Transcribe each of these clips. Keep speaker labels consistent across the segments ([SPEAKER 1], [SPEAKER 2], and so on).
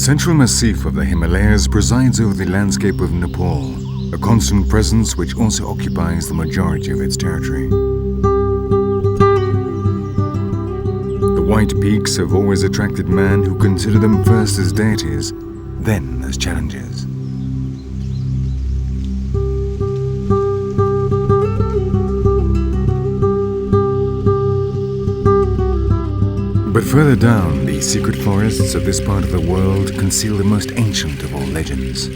[SPEAKER 1] central massif of the Himalayas presides over the landscape of Nepal, a constant presence which also occupies the majority of its territory. The white peaks have always attracted man who consider them first as deities, then as challenges. But further down, the secret forests of this part of the world conceal the most ancient of all legends.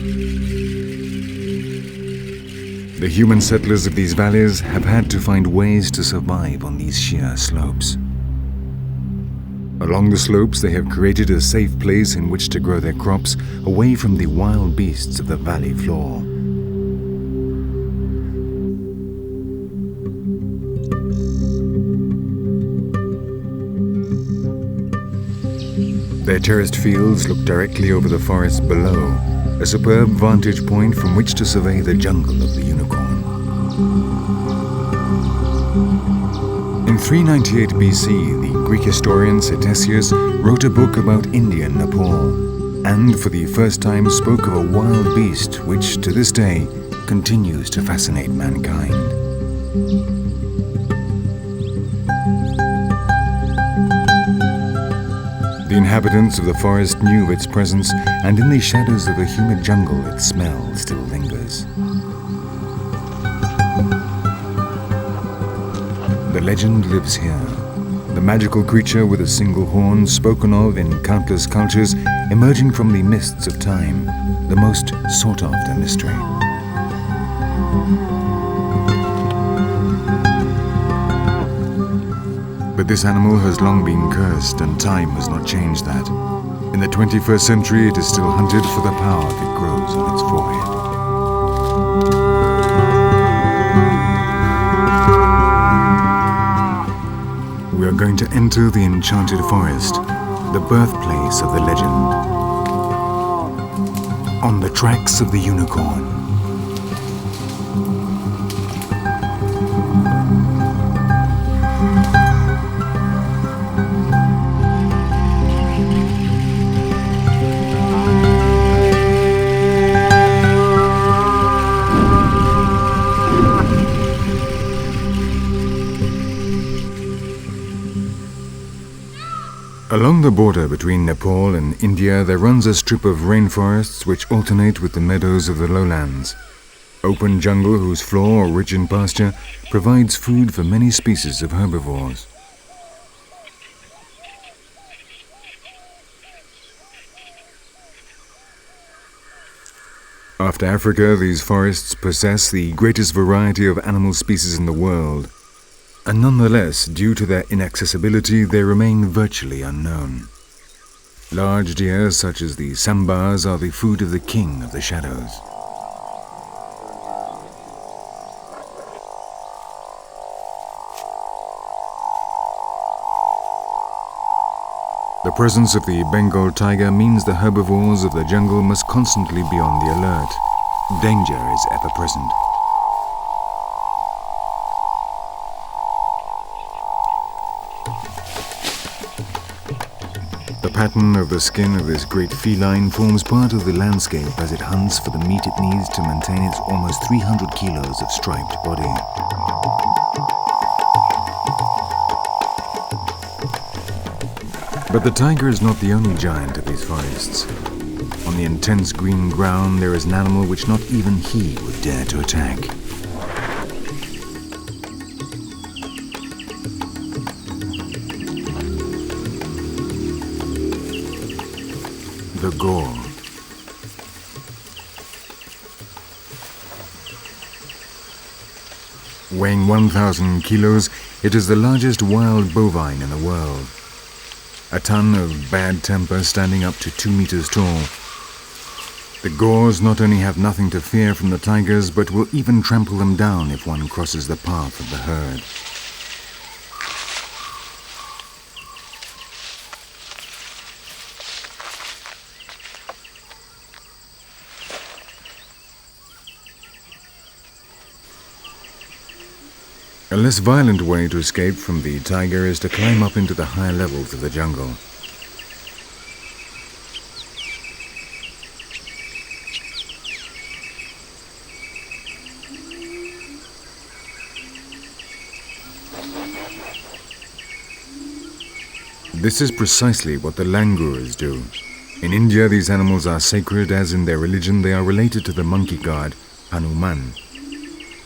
[SPEAKER 1] The human settlers of these valleys have had to find ways to survive on these sheer slopes. Along the slopes, they have created a safe place in which to grow their crops away from the wild beasts of the valley floor. Their terraced fields look directly over the forest below, a superb vantage point from which to survey the jungle of the unicorn. In 398 BC, the Greek historian Ctesias wrote a book about India and Nepal, and for the first time spoke of a wild beast which, to this day, continues to fascinate mankind. The inhabitants of the forest knew of its presence, and in the shadows of the humid jungle its smell still lingers. The legend lives here. The magical creature with a single horn, spoken of in countless cultures, emerging from the mists of time, the most sought-after mystery. But this animal has long been cursed, and time has not changed that. In the 21st century, it is still hunted for the power that grows on its forehead. We are going to enter the enchanted forest, the birthplace of the legend. On the tracks of the unicorn. Along the border between Nepal and India, there runs a strip of rainforests which alternate with the meadows of the lowlands. Open jungle whose floor, rich in pasture, provides food for many species of herbivores. After Africa, these forests possess the greatest variety of animal species in the world. And nonetheless, due to their inaccessibility, they remain virtually unknown. Large deer such as the sambars are the food of the king of the shadows. The presence of the Bengal tiger means the herbivores of the jungle must constantly be on the alert. Danger is ever present. The pattern of the skin of this great feline forms part of the landscape as it hunts for the meat it needs to maintain its almost 300 kilos of striped body. But the tiger is not the only giant of these forests. On the intense green ground there is an animal which not even he would dare to attack. The gaur. Weighing 1,000 kilos, it is the largest wild bovine in the world. A ton of bad temper standing up to 2 meters tall. The gaurs not only have nothing to fear from the tigers, but will even trample them down if one crosses the path of the herd. A less violent way to escape from the tiger is to climb up into the higher levels of the jungle. This is precisely what the langurs do. In India, these animals are sacred, as in their religion they are related to the monkey god, Hanuman.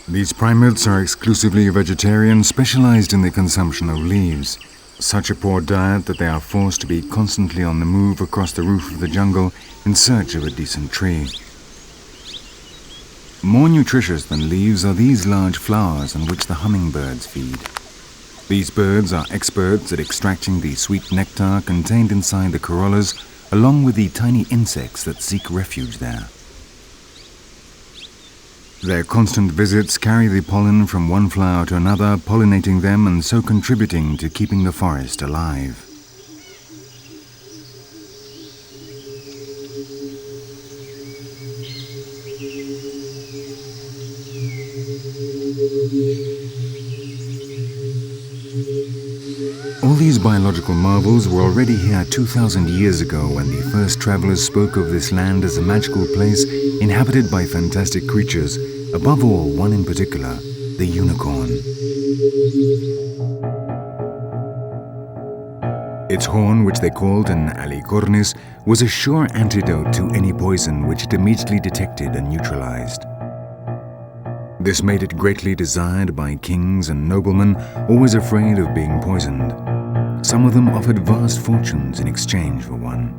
[SPEAKER 1] These primates are exclusively vegetarian, specialized in the consumption of leaves. Such a poor diet that they are forced to be constantly on the move across the roof of the jungle in search of a decent tree. More nutritious than leaves are these large flowers on which the hummingbirds feed. These birds are experts at extracting the sweet nectar contained inside the corollas, along with the tiny insects that seek refuge there. Their constant visits carry the pollen from one flower to another, pollinating them and so contributing to keeping the forest alive. All these biological marvels were already here 2,000 years ago when the first travelers spoke of this land as a magical place inhabited by fantastic creatures, above all one in particular, the unicorn. Its horn, which they called an alicornis, was a sure antidote to any poison which it immediately detected and neutralized. This made it greatly desired by kings and noblemen, always afraid of being poisoned. Some of them offered vast fortunes in exchange for one.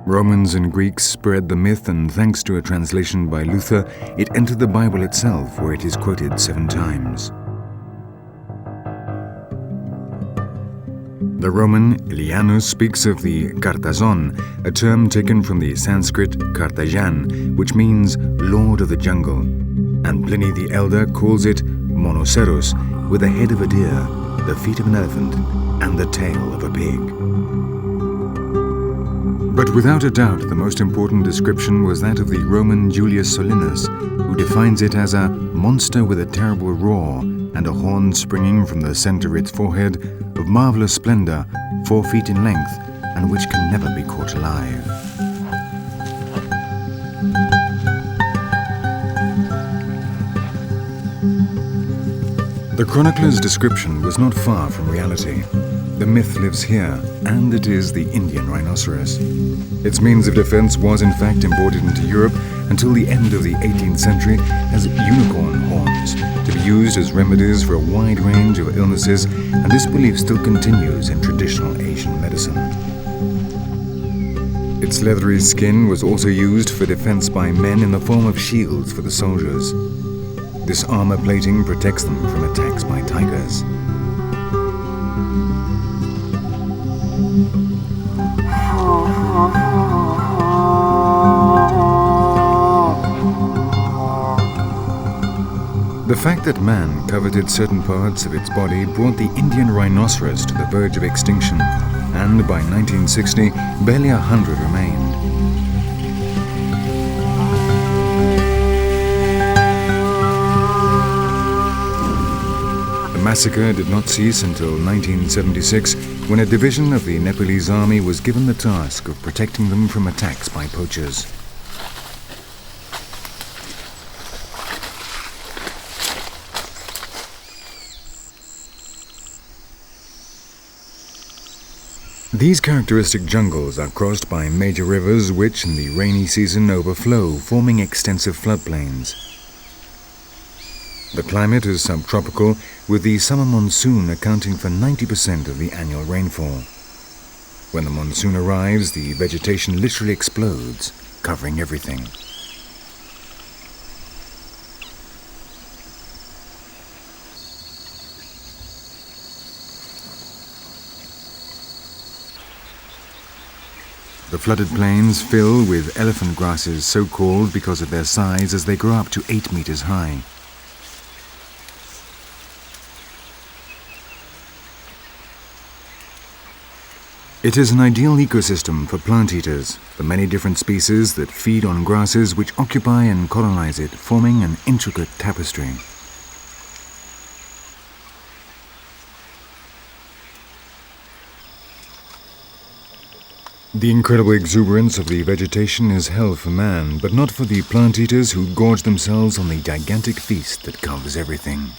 [SPEAKER 1] Romans and Greeks spread the myth, and thanks to a translation by Luther, it entered the Bible itself, where it is quoted 7 times. The Roman Elianus speaks of the Cartazon, a term taken from the Sanskrit Kartajan, which means Lord of the Jungle, and Pliny the Elder calls it Monoceros, with the head of a deer, the feet of an elephant, and the tail of a pig. But without a doubt, the most important description was that of the Roman Julius Solinus, who defines it as a monster with a terrible roar and a horn springing from the center of its forehead, of marvelous splendor, 4 feet in length, and which can never be caught alive. The chronicler's description was not far from reality. The myth lives here, and it is the Indian rhinoceros. Its means of defense was in fact imported into Europe until the end of the 18th century as unicorn horns, to be used as remedies for a wide range of illnesses, and this belief still continues in traditional Asian medicine. Its leathery skin was also used for defense by men in the form of shields for the soldiers. This armor plating protects them from attacks by tigers. The fact that man coveted certain parts of its body brought the Indian rhinoceros to the verge of extinction, and by 1960, barely 100 remained. The massacre did not cease until 1976, when a division of the Nepalese army was given the task of protecting them from attacks by poachers. These characteristic jungles are crossed by major rivers which, in the rainy season, overflow, forming extensive floodplains. The climate is subtropical, with the summer monsoon accounting for 90% of the annual rainfall. When the monsoon arrives, the vegetation literally explodes, covering everything. The flooded plains fill with elephant grasses, so called because of their size, as they grow up to 8 meters high. It is an ideal ecosystem for plant eaters, the many different species that feed on grasses which occupy and colonize it, forming an intricate tapestry. The incredible exuberance of the vegetation is hell for man, but not for the plant eaters who gorge themselves on the gigantic feast that covers everything.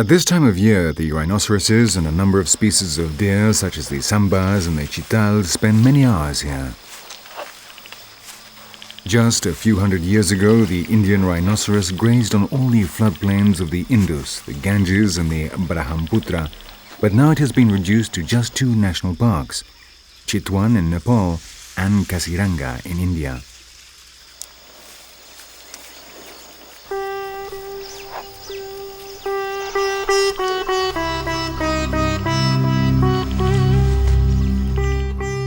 [SPEAKER 1] At this time of year, the rhinoceroses and a number of species of deer, such as the sambas and the chitals, spend many hours here. Just a few hundred years ago, the Indian rhinoceros grazed on all the floodplains of the Indus, the Ganges and the Brahmaputra, but now it has been reduced to just 2 national parks, Chitwan in Nepal and Kaziranga in India.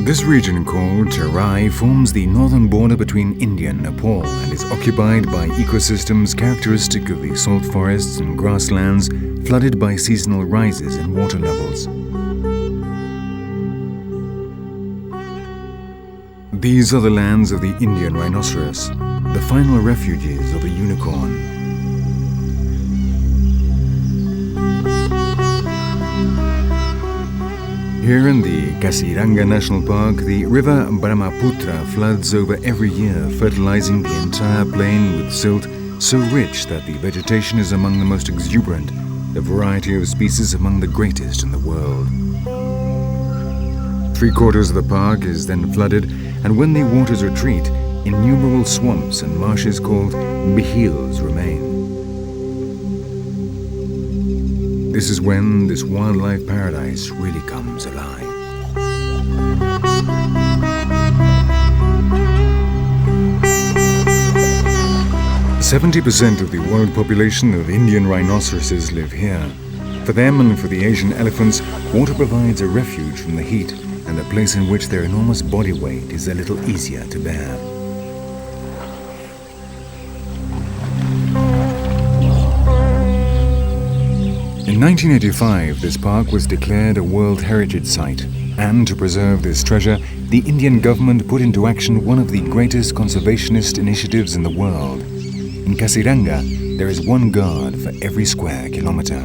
[SPEAKER 1] This region called Terai forms the northern border between India and Nepal and is occupied by ecosystems characteristic of the salt forests and grasslands flooded by seasonal rises in water levels. These are the lands of the Indian rhinoceros, the final refuges of the unicorn. Here in the Kaziranga National Park, the river Brahmaputra floods over every year, fertilizing the entire plain with silt so rich that the vegetation is among the most exuberant, the variety of species among the greatest in the world. 3/4 of the park is then flooded, and when the waters retreat, innumerable swamps and marshes called bihils remain. This is when this wildlife paradise really comes alive. "70% of the world population of Indian rhinoceroses live here. For them and for the Asian elephants, water provides a refuge from the heat and a place in which their enormous body weight is a little easier to bear. In 1985, this park was declared a World Heritage Site, and to preserve this treasure, the Indian government put into action one of the greatest conservationist initiatives in the world. In Kaziranga, there is 1 guard for every square kilometer.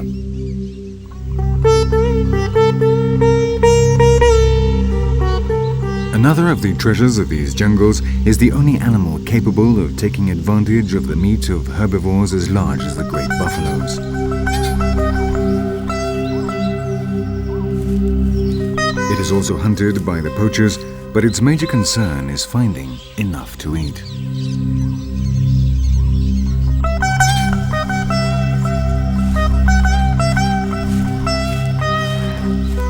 [SPEAKER 1] Another of the treasures of these jungles is the only animal capable of taking advantage of the meat of herbivores as large as the great buffaloes. It is also hunted by the poachers, but its major concern is finding enough to eat.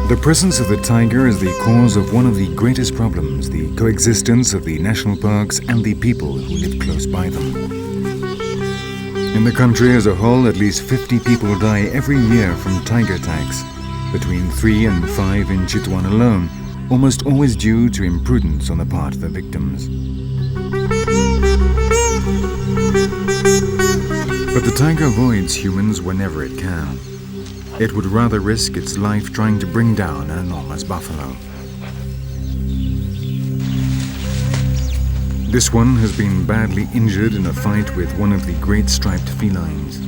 [SPEAKER 1] The presence of the tiger is the cause of one of the greatest problems, the coexistence of the national parks and the people who live close by them. In the country as a whole, at least 50 people die every year from tiger attacks, between 3 and 5 in Chitwan alone, almost always due to imprudence on the part of the victims. But the tiger avoids humans whenever it can. It would rather risk its life trying to bring down an enormous buffalo. This one has been badly injured in a fight with one of the great striped felines.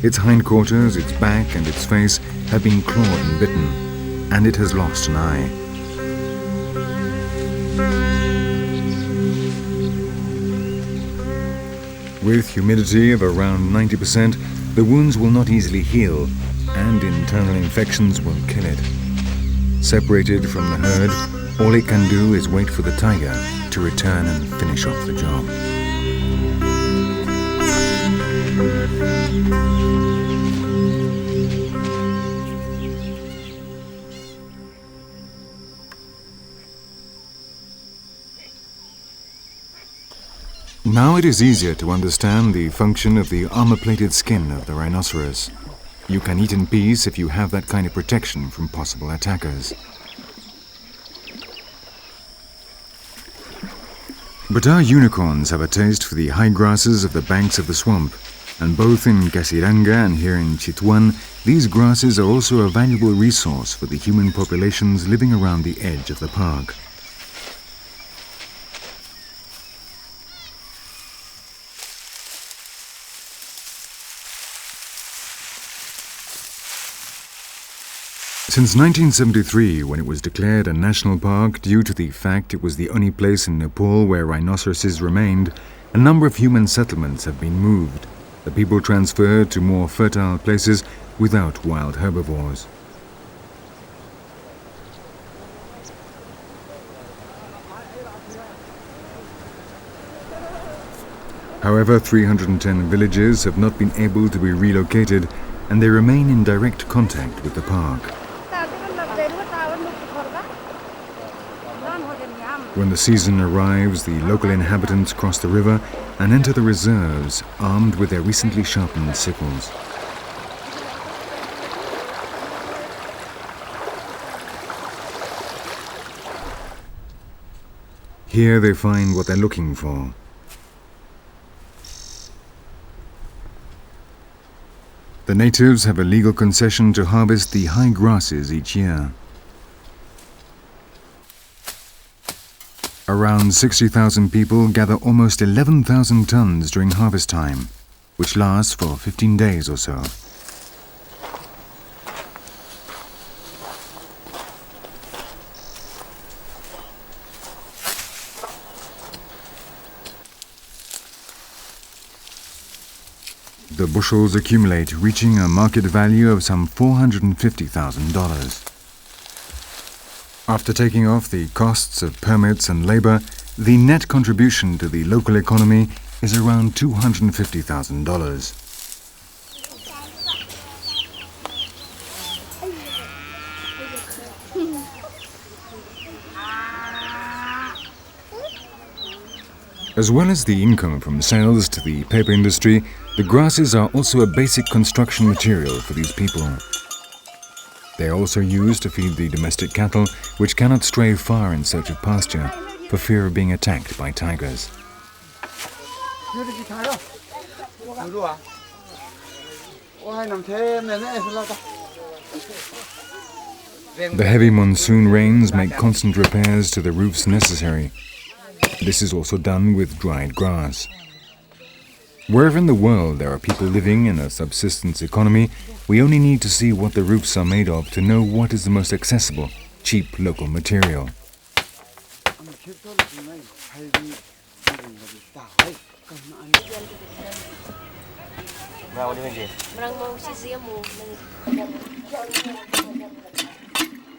[SPEAKER 1] Its hindquarters, its back and its face have been clawed and bitten, and it has lost an eye. With humidity of around 90%, the wounds will not easily heal, and internal infections will kill it. Separated from the herd, all it can do is wait for the tiger to return and finish off the job. Now it is easier to understand the function of the armor-plated skin of the rhinoceros. You can eat in peace if you have that kind of protection from possible attackers. But our unicorns have a taste for the high grasses of the banks of the swamp, and both in Kaziranga and here in Chitwan, these grasses are also a valuable resource for the human populations living around the edge of the park. Since 1973, when it was declared a national park due to the fact it was the only place in Nepal where rhinoceroses remained, a number of human settlements have been moved. The people transferred to more fertile places, without wild herbivores. However, 310 villages have not been able to be relocated, and they remain in direct contact with the park. When the season arrives, the local inhabitants cross the river and enter the reserves armed with their recently sharpened sickles. Here they find what they're looking for. The natives have a legal concession to harvest the high grasses each year. Around 60,000 people gather almost 11,000 tons during harvest time, which lasts for 15 days or so. The bushels accumulate, reaching a market value of some $450,000. After taking off the costs of permits and labor, the net contribution to the local economy is around $250,000. As well as the income from sales to the paper industry, the grasses are also a basic construction material for these people. They are also used to feed the domestic cattle, which cannot stray far in search of pasture for fear of being attacked by tigers. The heavy monsoon rains make constant repairs to the roofs necessary. This is also done with dried grass. Wherever in the world there are people living in a subsistence economy, we only need to see what the roofs are made of to know what is the most accessible, cheap local material.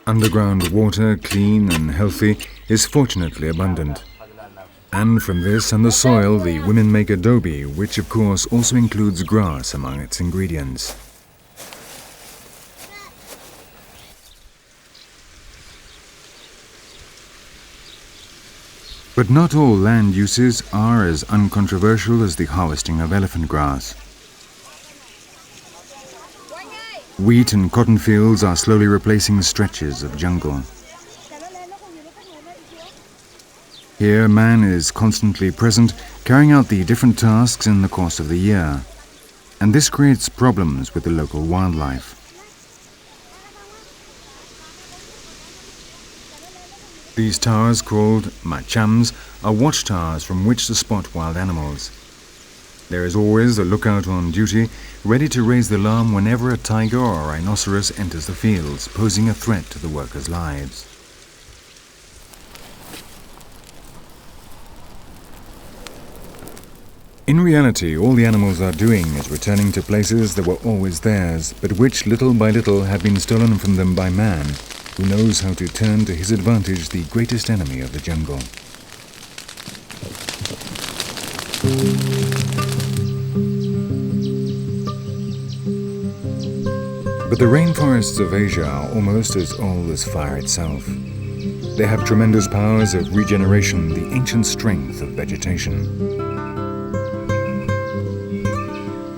[SPEAKER 1] Underground water, clean and healthy, is fortunately abundant. And from this and the soil, the women make adobe, which of course also includes grass among its ingredients. But not all land uses are as uncontroversial as the harvesting of elephant grass. Wheat and cotton fields are slowly replacing stretches of jungle. Here, man is constantly present, carrying out the different tasks in the course of the year, and this creates problems with the local wildlife. These towers, called machams, are watchtowers from which to spot wild animals. There is always a lookout on duty, ready to raise the alarm whenever a tiger or a rhinoceros enters the fields, posing a threat to the workers' lives. In reality, all the animals are doing is returning to places that were always theirs, but which little by little have been stolen from them by man, who knows how to turn to his advantage the greatest enemy of the jungle. But the rainforests of Asia are almost as old as fire itself. They have tremendous powers of regeneration, the ancient strength of vegetation.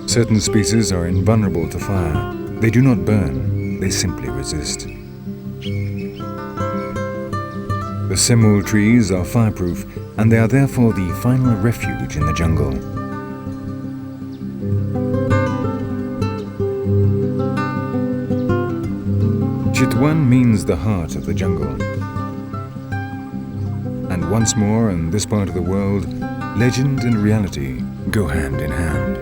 [SPEAKER 1] Certain species are invulnerable to fire. They do not burn, they simply resist. The simul trees are fireproof, and they are therefore the final refuge in the jungle. Chitwan means the heart of the jungle. And once more, in this part of the world, legend and reality go hand in hand.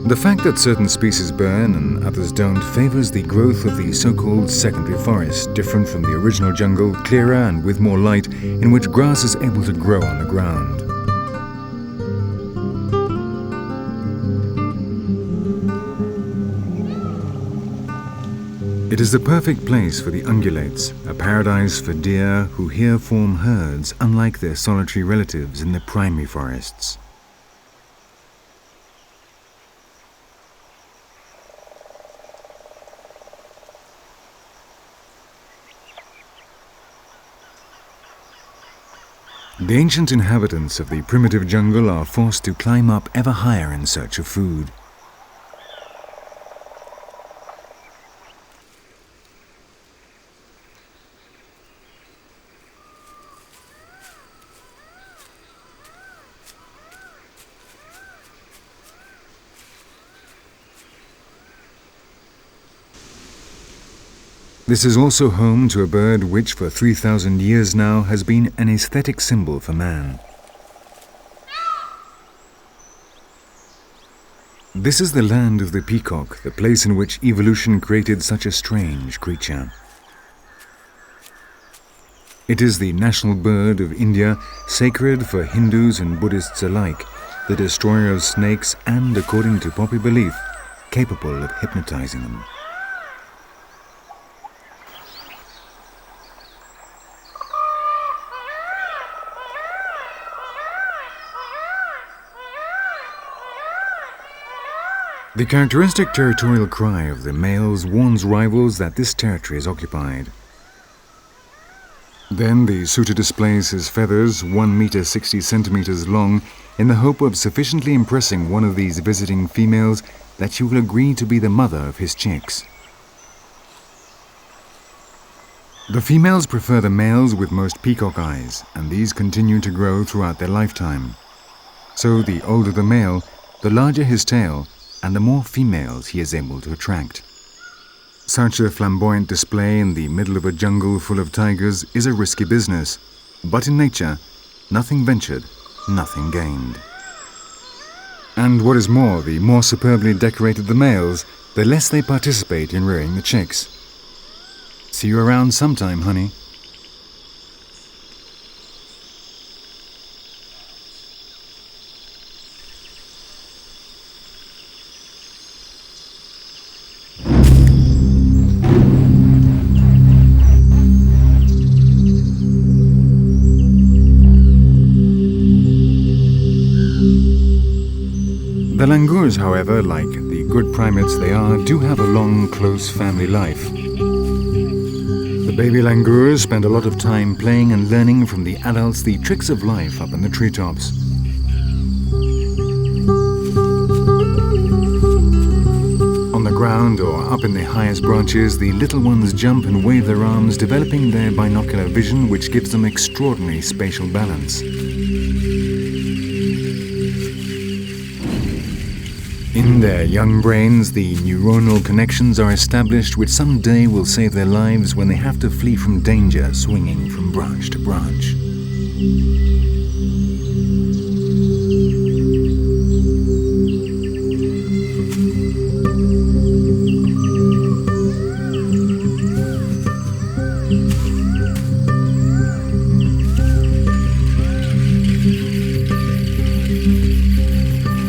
[SPEAKER 1] The fact that certain species burn and others don't favors the growth of the so-called secondary forest, different from the original jungle, clearer and with more light, in which grass is able to grow on the ground. It is the perfect place for the ungulates, a paradise for deer who here form herds unlike their solitary relatives in the primary forests. The ancient inhabitants of the primitive jungle are forced to climb up ever higher in search of food. This is also home to a bird which for 3,000 years now has been an aesthetic symbol for man. This is the land of the peacock, the place in which evolution created such a strange creature. It is the national bird of India, sacred for Hindus and Buddhists alike, the destroyer of snakes and, according to popular belief, capable of hypnotizing them. The characteristic territorial cry of the males warns rivals that this territory is occupied. Then the suitor displays his feathers 1 meter 60 centimeters long in the hope of sufficiently impressing one of these visiting females that she will agree to be the mother of his chicks. The females prefer the males with most peacock eyes, and these continue to grow throughout their lifetime. So the older the male, the larger his tail, and the more females he is able to attract. Such a flamboyant display in the middle of a jungle full of tigers is a risky business, but in nature, nothing ventured, nothing gained. And what is more, the more superbly decorated the males, the less they participate in rearing the chicks. See you around sometime, honey. The langurs, however, like the good primates they are, do have a long, close family life. The baby langurs spend a lot of time playing and learning from the adults the tricks of life up in the treetops. On the ground or up in the highest branches, the little ones jump and wave their arms, developing their binocular vision, which gives them extraordinary spatial balance. In their young brains, the neuronal connections are established which someday will save their lives when they have to flee from danger, swinging from branch to branch.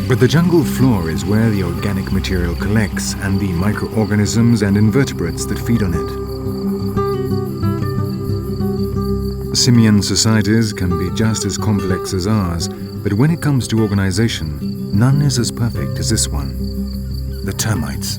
[SPEAKER 1] But the jungle floor is where the organic material collects and the microorganisms and invertebrates that feed on it. Simian societies can be just as complex as ours, but when it comes to organization, none is as perfect as this one, the termites.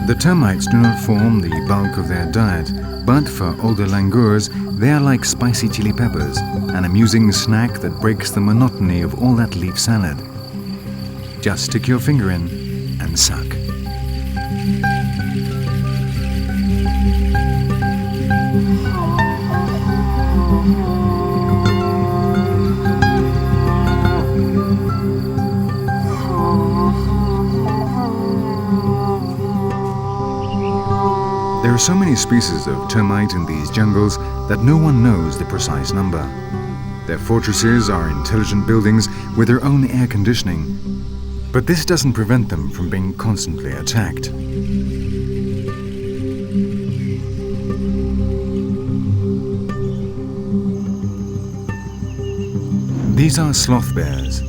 [SPEAKER 1] The termites do not form the bulk of their diet, but for older langurs, they are like spicy chili peppers, an amusing snack that breaks the monotony of all that leaf salad. Just stick your finger in and suck. There are so many species of termite in these jungles that no one knows the precise number. Their fortresses are intelligent buildings with their own air conditioning. But this doesn't prevent them from being constantly attacked. These are sloth bears.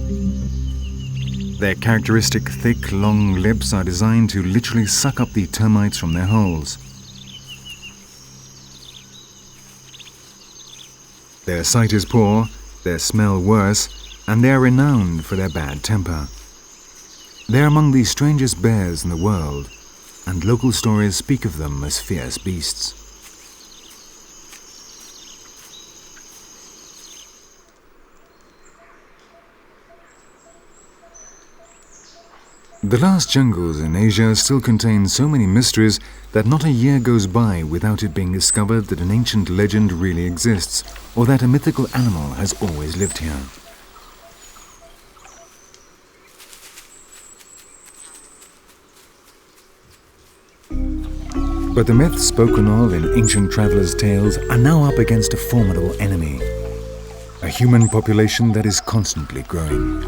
[SPEAKER 1] Their characteristic thick, long lips are designed to literally suck up the termites from their holes. Their sight is poor, their smell worse, and they are renowned for their bad temper. They are among the strangest bears in the world, and local stories speak of them as fierce beasts. The last jungles in Asia still contain so many mysteries that not a year goes by without it being discovered that an ancient legend really exists, or that a mythical animal has always lived here. But the myths spoken of in ancient travelers' tales are now up against a formidable enemy, a human population that is constantly growing.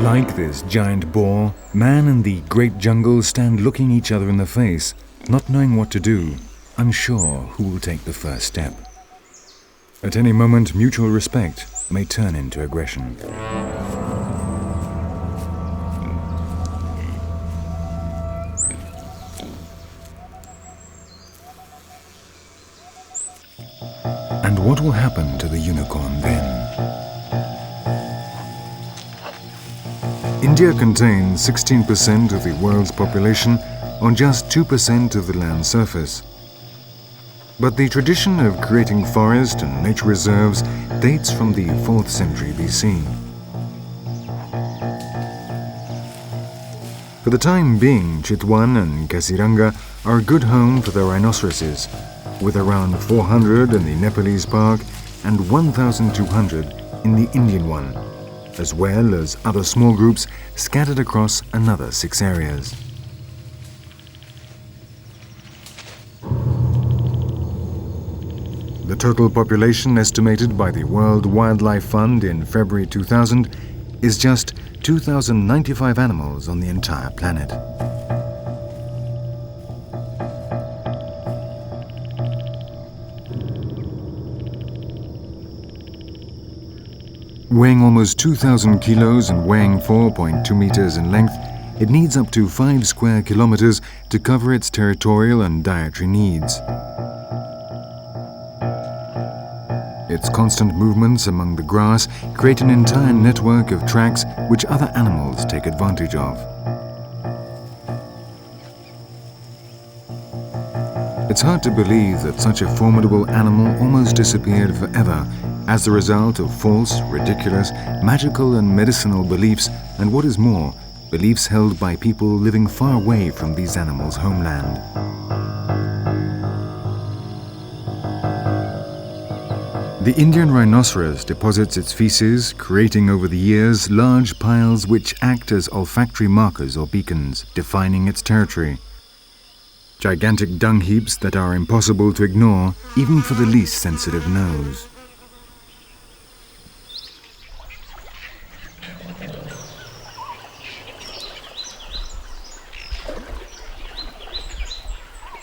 [SPEAKER 1] Like this giant boar, man and the great jungle stand looking each other in the face, not knowing what to do, unsure who will take the first step. At any moment, mutual respect may turn into aggression. And what will happen to the unicorn then? India contains 16% of the world's population on just 2% of the land surface. But the tradition of creating forest and nature reserves dates from the 4th century BC. For the time being, Chitwan and Kaziranga are a good home for the rhinoceroses, with around 400 in the Nepalese park and 1,200 in the Indian one, as well as other small groups scattered across another 6 areas. The total population estimated by the World Wildlife Fund in February 2000 is just 2,095 animals on the entire planet. Weighing almost 2,000 kilos and weighing 4.2 meters in length, it needs up to 5 square kilometers to cover its territorial and dietary needs. Its constant movements among the grass create an entire network of tracks which other animals take advantage of. It's hard to believe that such a formidable animal almost disappeared forever as the result of false, ridiculous, magical and medicinal beliefs, and what is more, beliefs held by people living far away from these animals' homeland. The Indian rhinoceros deposits its feces, creating over the years large piles which act as olfactory markers or beacons, defining its territory. Gigantic dung heaps that are impossible to ignore, even for the least sensitive nose.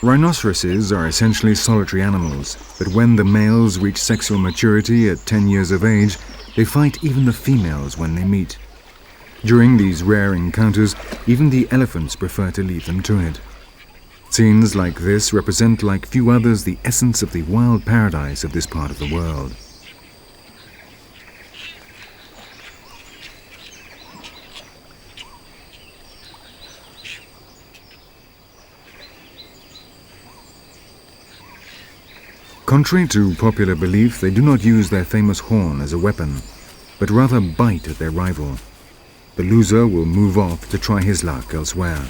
[SPEAKER 1] Rhinoceroses are essentially solitary animals, but when the males reach sexual maturity at 10 years of age, they fight even the females when they meet. During these rare encounters, even the elephants prefer to leave them to it. Scenes like this represent like few others the essence of the wild paradise of this part of the world. Contrary to popular belief, they do not use their famous horn as a weapon, but rather bite at their rival. The loser will move off to try his luck elsewhere.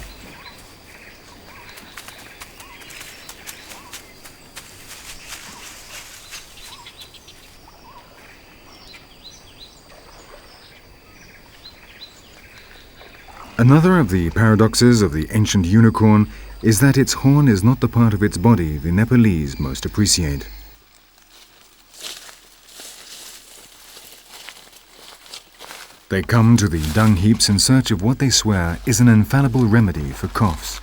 [SPEAKER 1] Another of the paradoxes of the ancient unicorn is that its horn is not the part of its body the Nepalese most appreciate. They come to the dung heaps in search of what they swear is an infallible remedy for coughs.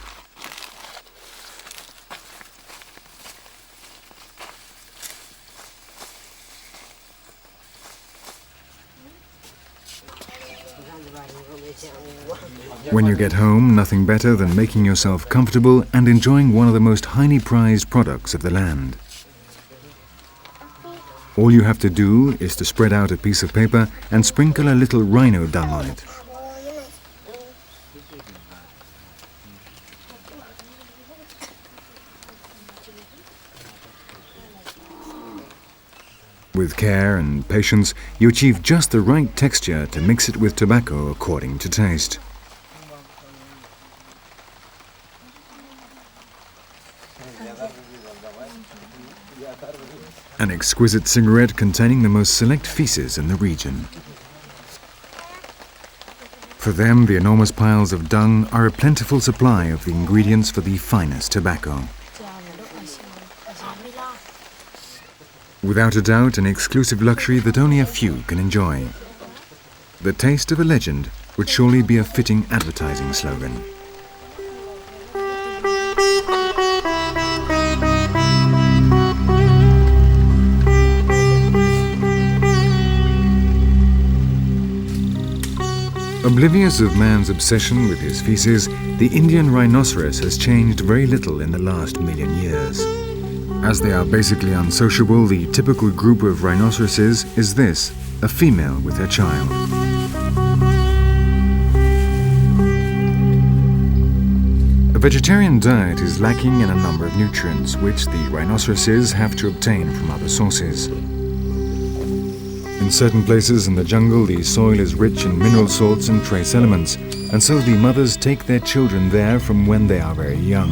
[SPEAKER 1] When you get home, nothing better than making yourself comfortable and enjoying one of the most highly prized products of the land. All you have to do is to spread out a piece of paper and sprinkle a little rhino dung on it. With care and patience, you achieve just the right texture to mix it with tobacco according to taste. An exquisite cigarette containing the most select feces in the region. For them, the enormous piles of dung are a plentiful supply of the ingredients for the finest tobacco. Without a doubt, an exclusive luxury that only a few can enjoy. The taste of a legend would surely be a fitting advertising slogan. Oblivious of man's obsession with his feces, the Indian rhinoceros has changed very little in the last million years. As they are basically unsociable, the typical group of rhinoceroses is this, a female with her child. A vegetarian diet is lacking in a number of nutrients, which the rhinoceroses have to obtain from other sources. In certain places in the jungle, the soil is rich in mineral salts and trace elements, and so the mothers take their children there from when they are very young.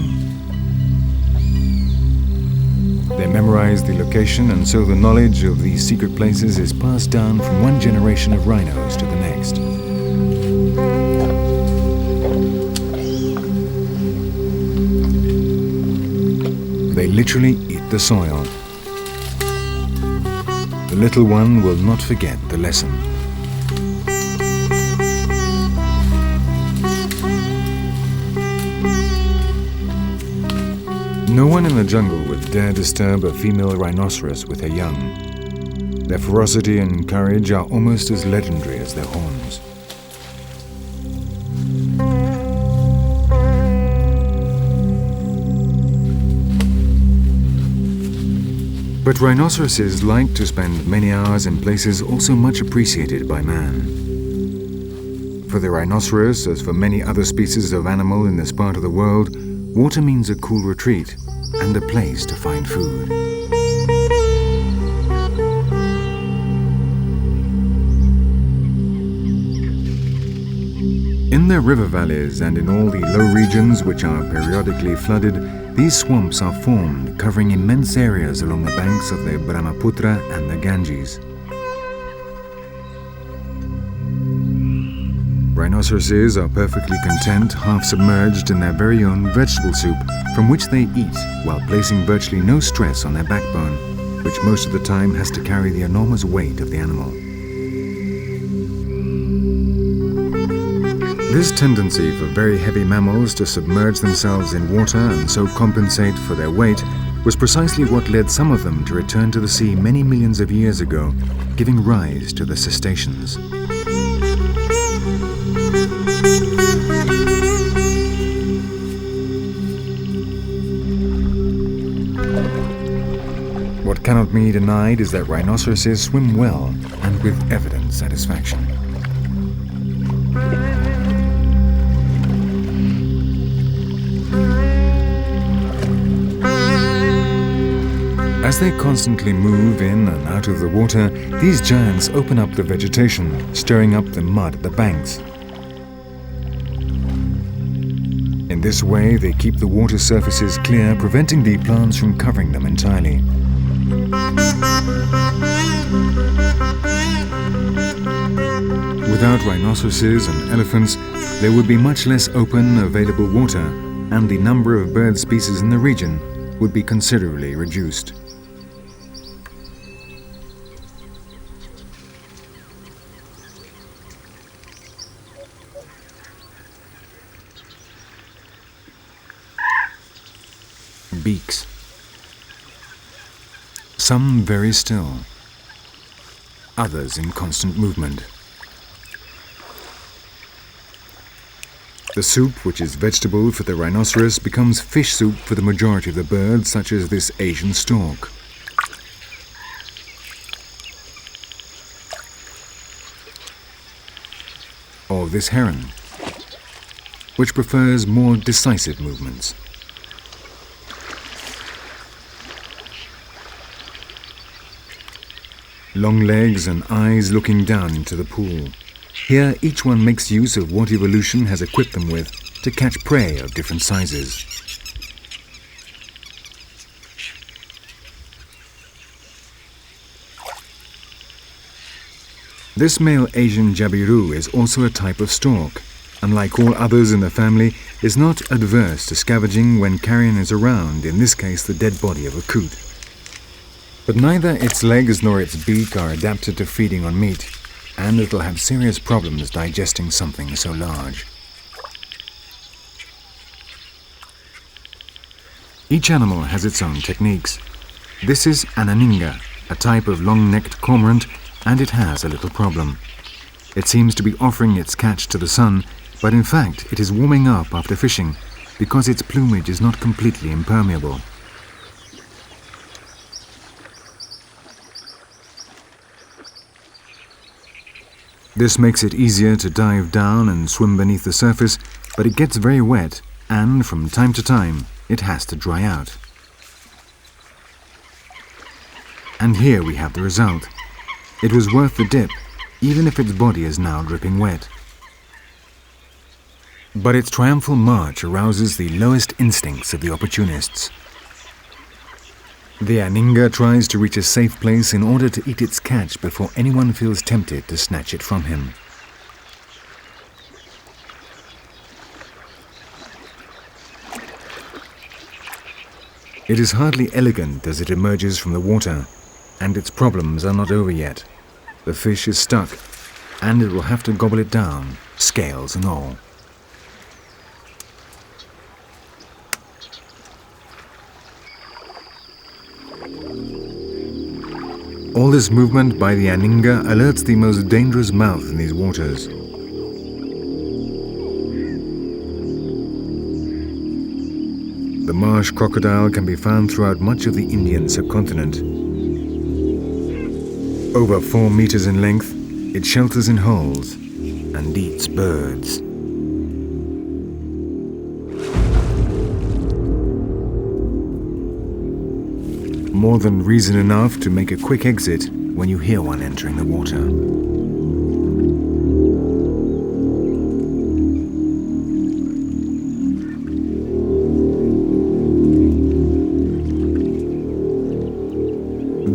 [SPEAKER 1] They memorize the location, and so the knowledge of these secret places is passed down from one generation of rhinos to the next. They literally eat the soil. The little one will not forget the lesson. No one in the jungle would dare disturb a female rhinoceros with her young. Their ferocity and courage are almost as legendary as their horns. But rhinoceroses like to spend many hours in places also much appreciated by man. For the rhinoceros, as for many other species of animal in this part of the world, water means a cool retreat and a place to find food. In the river valleys and in all the low regions which are periodically flooded, these swamps are formed, covering immense areas along the banks of the Brahmaputra and the Ganges. Rhinoceroses are perfectly content, half submerged in their very own vegetable soup, from which they eat while placing virtually no stress on their backbone, which most of the time has to carry the enormous weight of the animal. This tendency for very heavy mammals to submerge themselves in water and so compensate for their weight was precisely what led some of them to return to the sea many millions of years ago, giving rise to the cetaceans. What cannot be denied is that rhinoceroses swim well and with evident satisfaction. As they constantly move in and out of the water, these giants open up the vegetation, stirring up the mud at the banks. In this way, they keep the water surfaces clear, preventing the plants from covering them entirely. Without rhinoceroses and elephants, there would be much less open, available water, and the number of bird species in the region would be considerably reduced. Beaks. Some very still, others in constant movement. The soup, which is vegetable for the rhinoceros, becomes fish soup for the majority of the birds, such as this Asian stork. Or this heron, which prefers more decisive movements. Long legs and eyes looking down into the pool. Here, each one makes use of what evolution has equipped them with to catch prey of different sizes. This male Asian jabiru is also a type of stork, and like all others in the family, is not adverse to scavenging when carrion is around, in this case the dead body of a coot. But neither its legs nor its beak are adapted to feeding on meat, and it'll have serious problems digesting something so large. Each animal has its own techniques. This is an Ananga, a type of long-necked cormorant, and it has a little problem. It seems to be offering its catch to the sun, but in fact it is warming up after fishing because its plumage is not completely impermeable. This makes it easier to dive down and swim beneath the surface, but it gets very wet, and from time to time, it has to dry out. And here we have the result. It was worth the dip, even if its body is now dripping wet. But its triumphal march arouses the lowest instincts of the opportunists. The Ananga tries to reach a safe place in order to eat its catch before anyone feels tempted to snatch it from him. It is hardly elegant as it emerges from the water, and its problems are not over yet. The fish is stuck, and it will have to gobble it down, scales and all. All this movement by the Ananga alerts the most dangerous mouth in these waters. The marsh crocodile can be found throughout much of the Indian subcontinent. Over 4 meters in length, it shelters in holes and eats birds. More than reason enough to make a quick exit when you hear one entering the water.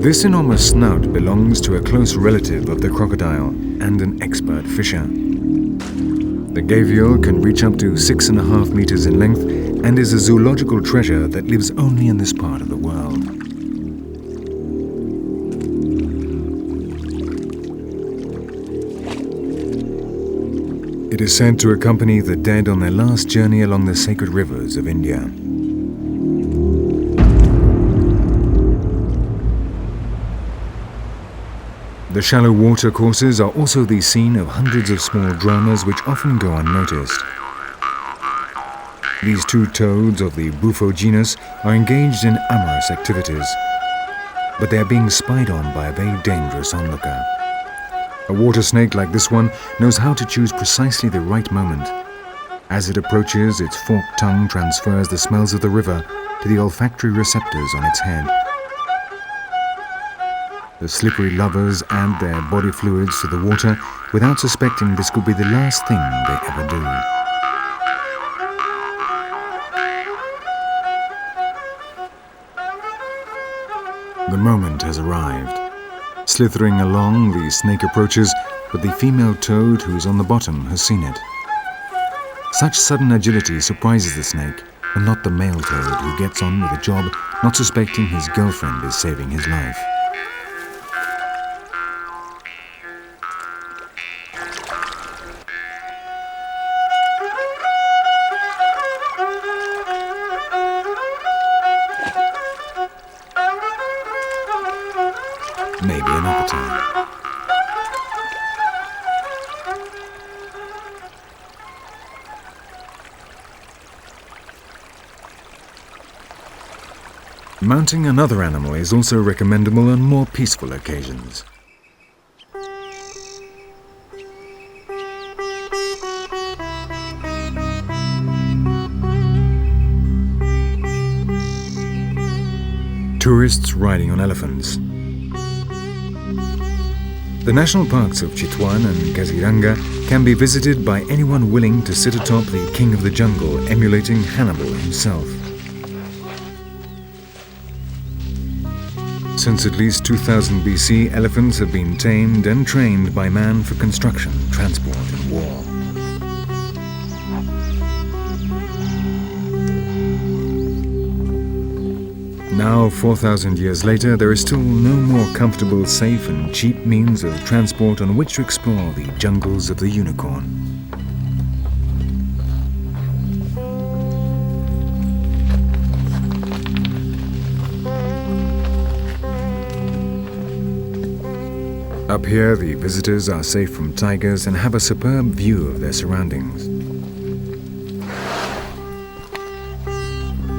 [SPEAKER 1] This enormous snout belongs to a close relative of the crocodile and an expert fisher. The gavial can reach up to 6.5 meters in length and is a zoological treasure that lives only in this part of the world. It is said to accompany the dead on their last journey along the sacred rivers of India. The shallow water courses are also the scene of hundreds of small dramas which often go unnoticed. These 2 toads of the Bufo genus are engaged in amorous activities, but they are being spied on by a very dangerous onlooker. A water snake like this one knows how to choose precisely the right moment. As it approaches, its forked tongue transfers the smells of the river to the olfactory receptors on its head. The slippery lovers add their body fluids to the water without suspecting this could be the last thing they ever do. The moment has arrived. Slithering along, the snake approaches, but the female toad who is on the bottom has seen it. Such sudden agility surprises the snake, and not the male toad who gets on with the job, not suspecting his girlfriend is saving his life. Maybe another time. Mounting another animal is also recommendable on more peaceful occasions. Tourists riding on elephants. The national parks of Chitwan and Kaziranga can be visited by anyone willing to sit atop the king of the jungle, emulating Hannibal himself. Since at least 2000 BC, elephants have been tamed and trained by man for construction, transport and war. Now, 4,000 years later, there is still no more comfortable, safe and cheap means of transport on which to explore the jungles of the unicorn. Up here, the visitors are safe from tigers and have a superb view of their surroundings.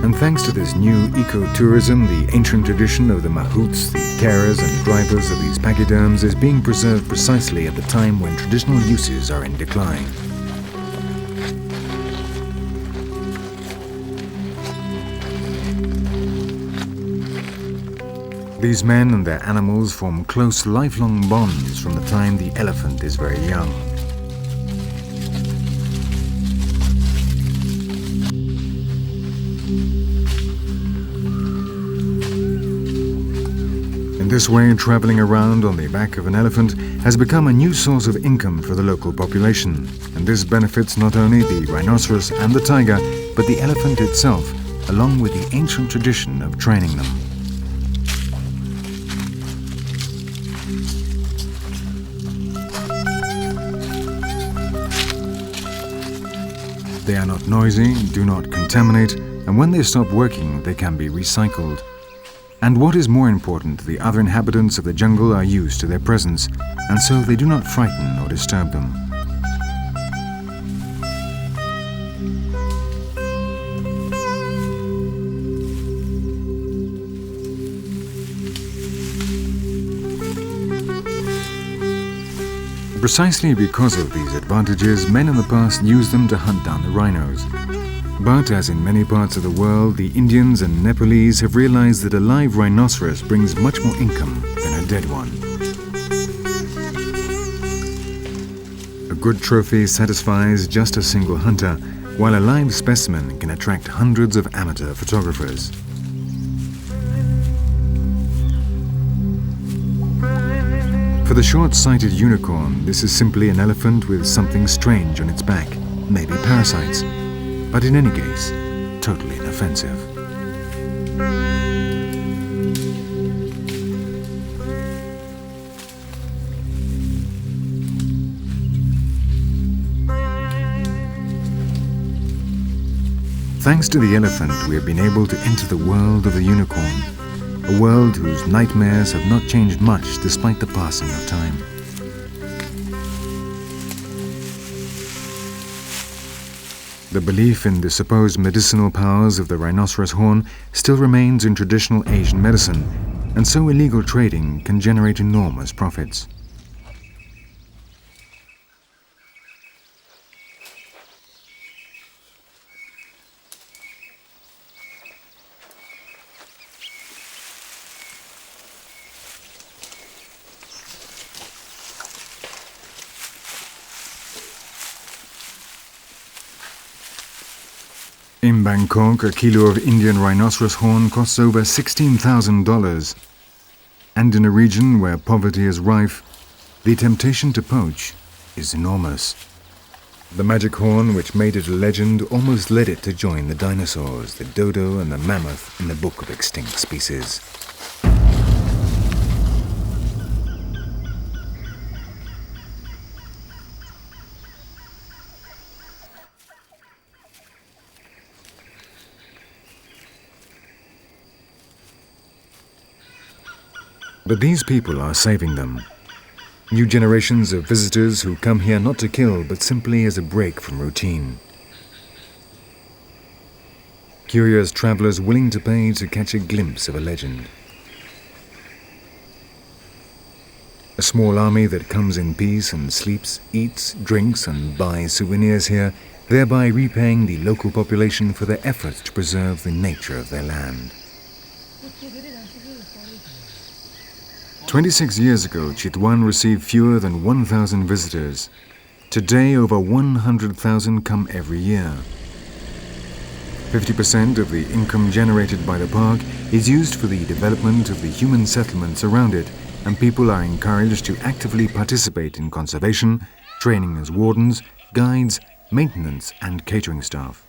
[SPEAKER 1] And thanks to this new ecotourism, the ancient tradition of the mahouts, the carers and drivers of these pachyderms, is being preserved precisely at the time when traditional uses are in decline. These men and their animals form close, lifelong bonds from the time the elephant is very young. In this way, traveling around on the back of an elephant has become a new source of income for the local population, and this benefits not only the rhinoceros and the tiger, but the elephant itself, along with the ancient tradition of training them. They are not noisy, do not contaminate, and when they stop working, they can be recycled. And what is more important, the other inhabitants of the jungle are used to their presence, and so they do not frighten or disturb them. Precisely because of these advantages, men in the past used them to hunt down the rhinos. But as in many parts of the world, the Indians and Nepalese have realized that a live rhinoceros brings much more income than a dead one. A good trophy satisfies just a single hunter, while a live specimen can attract hundreds of amateur photographers. For the short-sighted unicorn, this is simply an elephant with something strange on its back, maybe parasites, but in any case, totally inoffensive. Thanks to the elephant, we have been able to enter the world of the unicorn, a world whose nightmares have not changed much despite the passing of time. The belief in the supposed medicinal powers of the rhinoceros horn still remains in traditional Asian medicine, and so illegal trading can generate enormous profits. In Bangkok, a kilo of Indian rhinoceros horn costs over $16,000. And in a region where poverty is rife, the temptation to poach is enormous. The magic horn, which made it a legend, almost led it to join the dinosaurs, the dodo and the mammoth in the Book of Extinct Species. But these people are saving them. New generations of visitors who come here not to kill, but simply as a break from routine. Curious travelers willing to pay to catch a glimpse of a legend. A small army that comes in peace and sleeps, eats, drinks and buys souvenirs here, thereby repaying the local population for their efforts to preserve the nature of their land. 26 years ago, Chitwan received fewer than 1,000 visitors. Today, over 100,000 come every year. 50% of the income generated by the park is used for the development of the human settlements around it, and people are encouraged to actively participate in conservation, training as wardens, guides, maintenance and catering staff.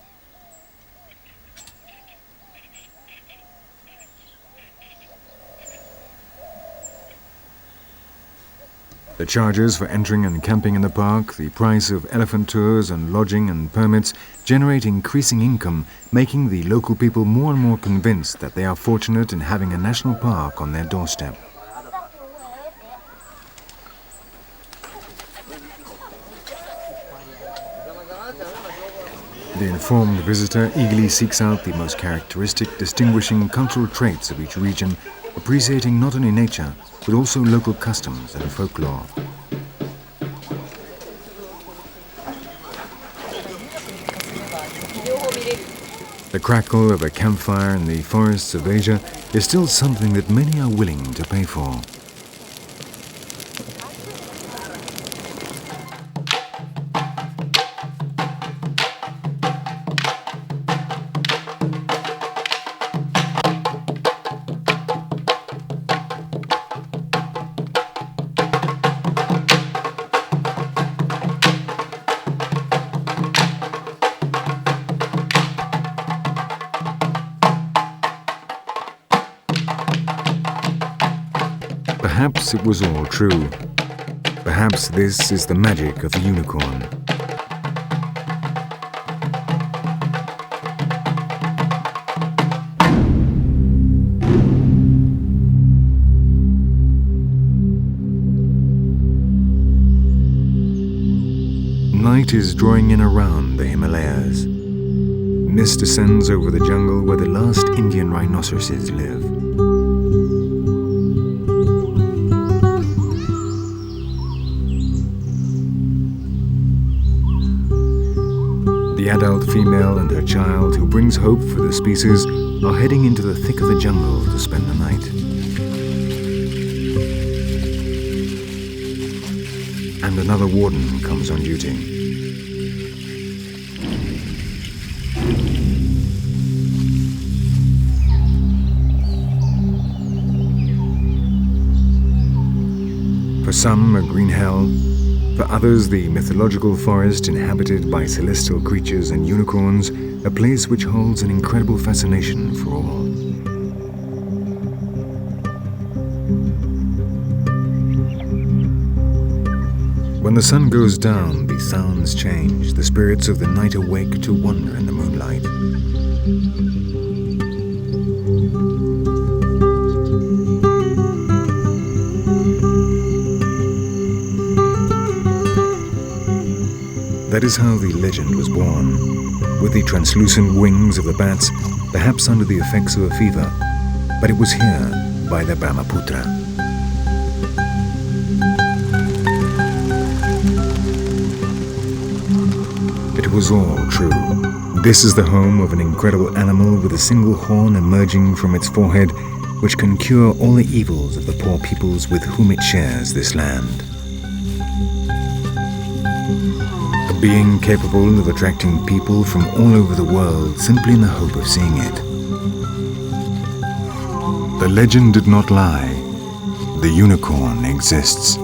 [SPEAKER 1] The charges for entering and camping in the park, the price of elephant tours and lodging and permits generate increasing income, making the local people more and more convinced that they are fortunate in having a national park on their doorstep. The informed visitor eagerly seeks out the most characteristic, distinguishing cultural traits of each region, appreciating not only nature, but also local customs and folklore. The crackle of a campfire in the forests of Asia is still something that many are willing to pay for. Perhaps it was all true. Perhaps this is the magic of the unicorn. Night is drawing in around the Himalayas. Mist descends over the jungle where the last Indian rhinoceroses live. The adult female and her child, who brings hope for the species, are heading into the thick of the jungle to spend the night. And another warden comes on duty. For some, a green hell. For others, the mythological forest inhabited by celestial creatures and unicorns, a place which holds an incredible fascination for all. When the sun goes down, the sounds change. The spirits of the night awake to wander in the moonlight. That is how the legend was born, with the translucent wings of the bats, perhaps under the effects of a fever, but it was here by the Brahmaputra. It was all true. This is the home of an incredible animal with a single horn emerging from its forehead, which can cure all the evils of the poor peoples with whom it shares this land. A being capable of attracting people from all over the world simply in the hope of seeing it. The legend did not lie. The unicorn exists.